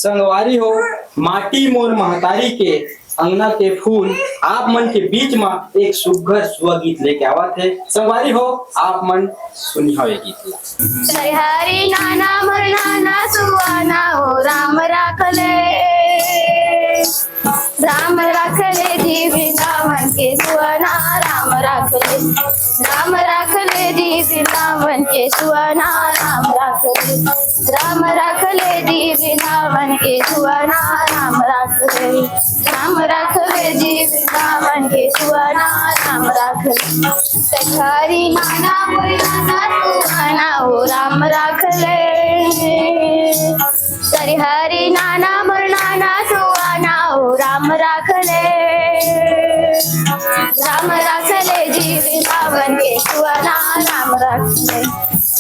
संगवारी हो माटी मोर महतारी के अंगना के फूल आप मन के बीच में एक सुघर स्वगीत लेके आवत है। संगवारी हो आप मन सुनी हो ये गीत ला। हरि नाना मोर नाना सुहाना हो राम राखले जी वृंदावन के सुहाना राम राखले जी वृंदावन के सुहाना राम राखले जी वृंदावन के सुहाना राम राखले जी वृंदावन के सुहाना राम राखले हरि नाना मोर नाना सुहाना हो राम राखले हरि नाना मोर नाना सुहाना हो राम राखले जी वृंदावन के सुहाना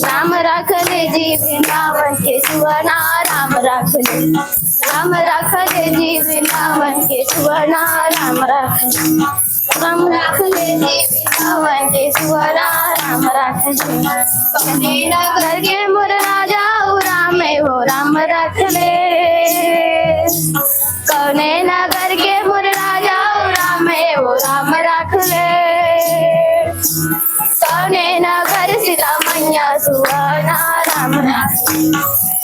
राम राखले जी वृंदावन के सुहाना राम राखले जी वृंदावन के सुहाना राम राखले जी वृंदावन के सुहाना राम राखले कौने नगर के मोर राजा राम हो राम राखले कौने नगर के मोर राजा राम हो राम राखले कौने नगर सीता मैया सुहाना राम राखले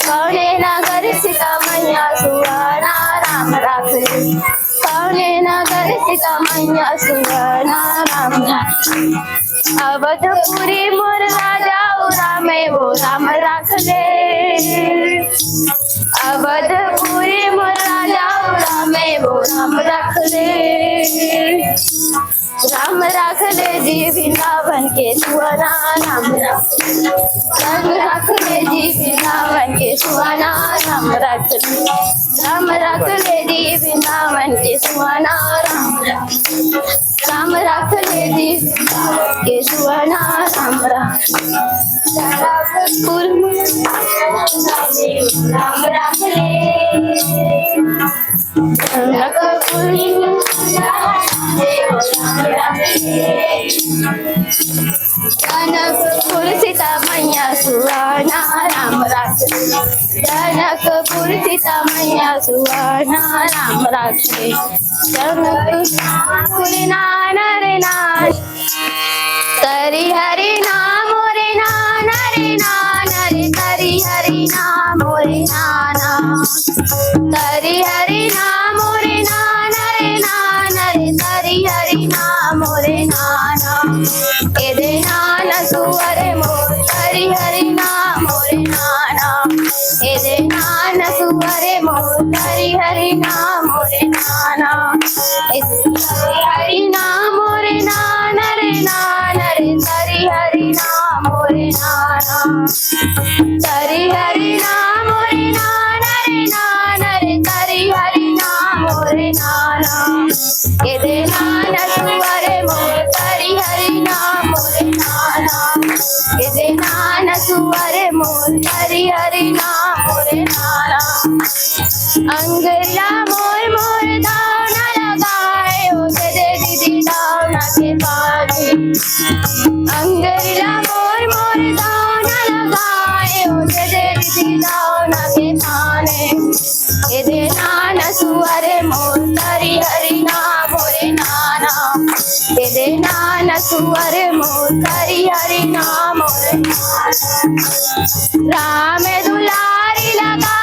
कौने नगर सीता मैया सुहाना राम राखले कौने नगर सीता मैया सुहाना राम राखले अवधपुरी मोर राजा राम हो राम राखले अवधपुरी मोर राजा राम हो राम राखले जी वृंदावन के सुहाना राम राखले जी वृंदावन के सुहाना राम राखले जी वृंदावन के सुहाना राम राखले जी के सुहाना राम राखले जनकपुर सीता मैया सुहाना राम राखले जनकपुर सीता मैया सुहाना राम राखले जनकपुर नाना रे नान तरी हरि नाम रे नाना रे नाना रे तरी हरि नाम रे नाना तरी हरि नाम रे नाना रे तरी हरि नाम रे नाना एदे नाना सुअरे मोर तरी हरि नाम रे नाना एदे नाना सुअरे मोर तरी हरि नाम रे नाना हरि नाम रे नाना रे तरी हरि नाम रे नाना तरी हरि नाम रे नाना रे तरी हरि नाम रे नाना एदे नाना सुअरे मोर तरी हरि नाम रे नाना एदे नाना सुअरे मोर तरी हरि नाम रे नाना अंगला मोर मोर दाना लगाए हो दे दीदी दाना के पानी अंगला मोर मोर दाना लगाए हो दे दीदी दाना के पाने एदे नाना सुअरे मोर तरी हरि नाम रे नाना एदे नाना सुअरे मोर तरी हरि नाम रे राम दुलारी लगा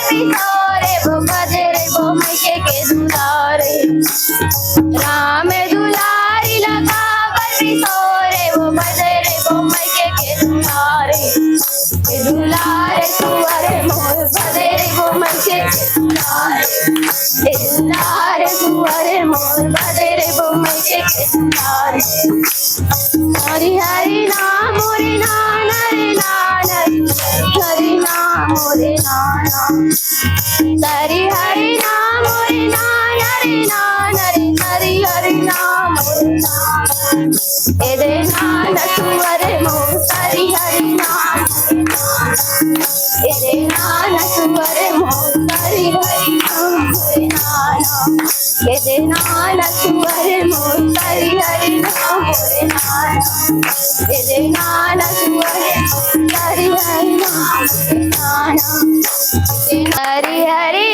बिसोरे वो बजरे वो मैके के दुलारे राम दुलारी लगा बिसोरे वो बजरे वो मैके के दुलारे सुअरे मोर बजरे वो मैके के दुलारे सुअरे मोर बजरे वो मैके के दुलारे हरि हरि नाम रे नाना हरि नाम रे नाना हरि हरि नाम रे नाना रे हरि हरि नाम रे नाना एदे नाना सुअरे मोर हरि हरि नाम एदे नाना सुअरे मोर हरि हरि नाम रे नाना एदे नाना सुअरे मोर हरि हरि नाम रे नाना एदे नाना सुअरे मोर हरि हरि नाम रे नाना हरि हरि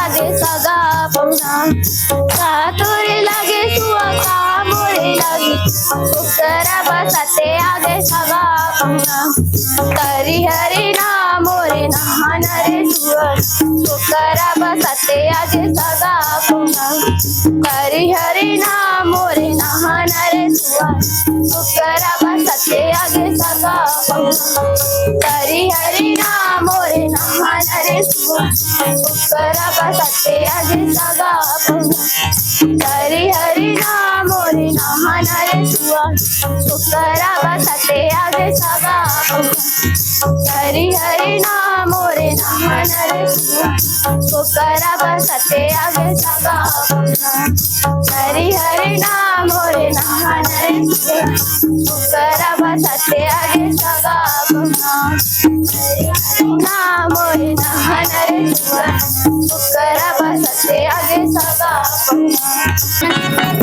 आगे सगा पहुना सातुरी लागे सुअका मोरे लागे सुकरा बसते आगे सगा पहुना तरी हरी नाम मोरे नहान रे सुअर सुकरा बसते आगे सगा पहुना तरी हरी नाम मोरे नहान रे सुअर सुकरा बसते आगे सगा पहुना तरी हरी नाम मोरे नहान रे सुअर सुकरा बसते आगे सगा पहुना तरी हरी नाम मोरे नहान रे सुअर सुकरा बसते आगे सगा पहुना हरी हरी नाम मोरे नहान रे सुअर सुकरा बसते आगे सगा पहुना हरी हरी नाम मोरे नहान रे सुअर सुकरा बसते आगे सगा पहुना नाम मोरे नहान रे सुअर सुकरा बसते आगे सगा पहुना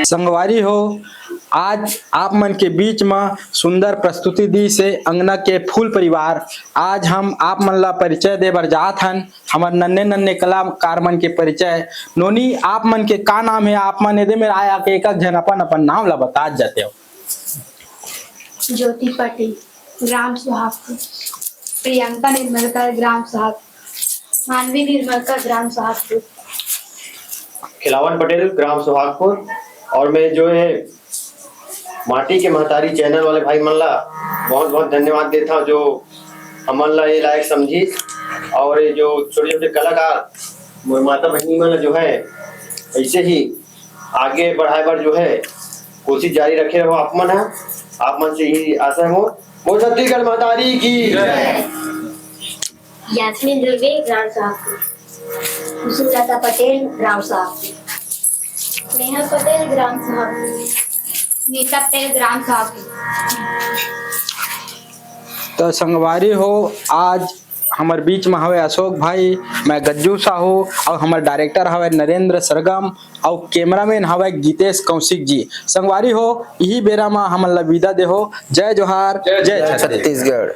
संगवारी हो, आज आप मन के बीच में सुंदर प्रस्तुति दी से अंगना के फूल परिवार। आज हम आप मन ला परिचय दे बर जात हन। हमार नन्हे नन्हे कलाकार मन के परिचय। नोनी, आप मन के का नाम है? आप मन एदे में आया के एक जन अपन अपन नाम ला बता जाते हो। ज्योति पटेल, ग्राम सुहागपुर। प्रियंका निर्मलकर, ग्राम सुहागपुर। मानवी निर्मलकर, ग्राम सुहागपुर। खिलावन पटेल, ग्राम सुहागपुर। और मैं जो है माटी के महतारी चैनल वाले भाई मन ला बहुत बहुत धन्यवाद देता हूँ, जो हमन ला ये लायक समझी। और ये जो छोटे छोटे कलाकार मोर माता बहनी मन ला जो है ऐसे ही आगे बढ़ाए बर जो है कोशिश जारी रखे रहो। आप मन है, आप मन से ही आशा है मोर छत्तीसगढ़ महतारी की। यास्मीन दुर्गे, ग्राम सुहागपुर। सुलता पटेल, ग्राम सुहागपुर। नेहा पटेल, ग्राम सुहागपुर। नीता पटेल, ग्राम सुहागपुर। तो संगवारी हो, आज हमारे बीच में हवे अशोक भाई, मैं गज्जू साहू और हमारे डायरेक्टर हवे नरेंद्र सरगम और कैमरामैन हवे गीतेश कौशिक जी। संगवारी हो, यही बेरा में हमन ला विदा दे हो। जय जोहार, जय छत्तीसगढ़।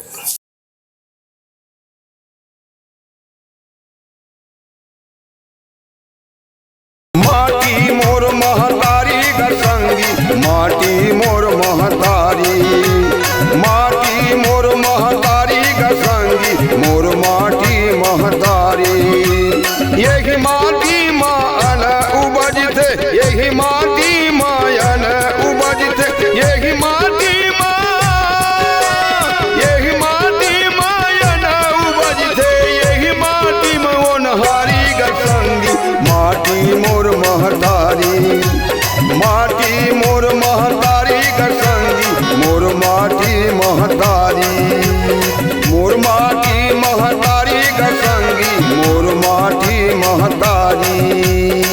माटी मोर महतारी गसंगी, माटी मोर महतारी, माटी मोर महतारी गसंगी, मोर माटी महतारी। यही माटी मायन उपजते, यही माटी मायन उपजते, यही माटी यही माटी मायन उपजते, यही माटी मोनहारी गसंगी, माटी मोर महतारी, माटी मोर महतारी